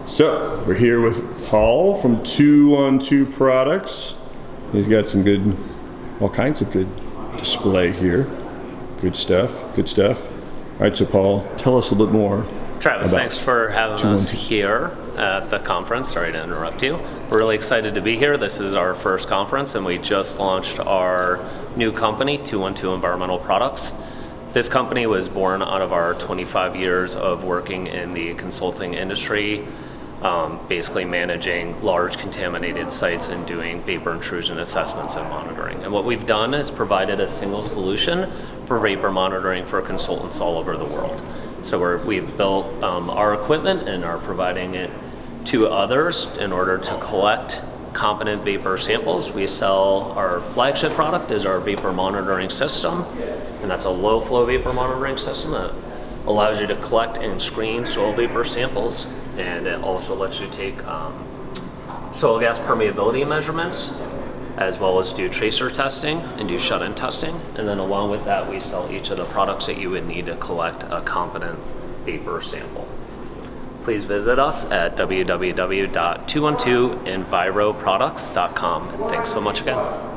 So we're here with Paul from 212 Products. He's got some good, all kinds of good display here. Good stuff, good stuff. All right, so Paul, tell us a little bit more. Travis, thanks for having us here at the conference. Sorry to interrupt you. We're really excited to be here. This is our first conference, and we just launched our new company, 212 Environmental Products. This company was born out of our 25 years of working in the consulting industry, basically managing large contaminated sites and doing vapor intrusion assessments and monitoring. And what we've done is provided a single solution for vapor monitoring for consultants all over the world. So we've built our equipment and are providing it to others in order to collect competent vapor samples. We sell our flagship product is our vapor monitoring system, and that's a low flow vapor monitoring system that allows you to collect and screen soil vapor samples, and it also lets you take soil gas permeability measurements, as well as do tracer testing and do shut-in testing. And then along with that, we sell each of the products that you would need to collect a competent vapor sample. Please visit us at www.212enviroproducts.com. And thanks so much again.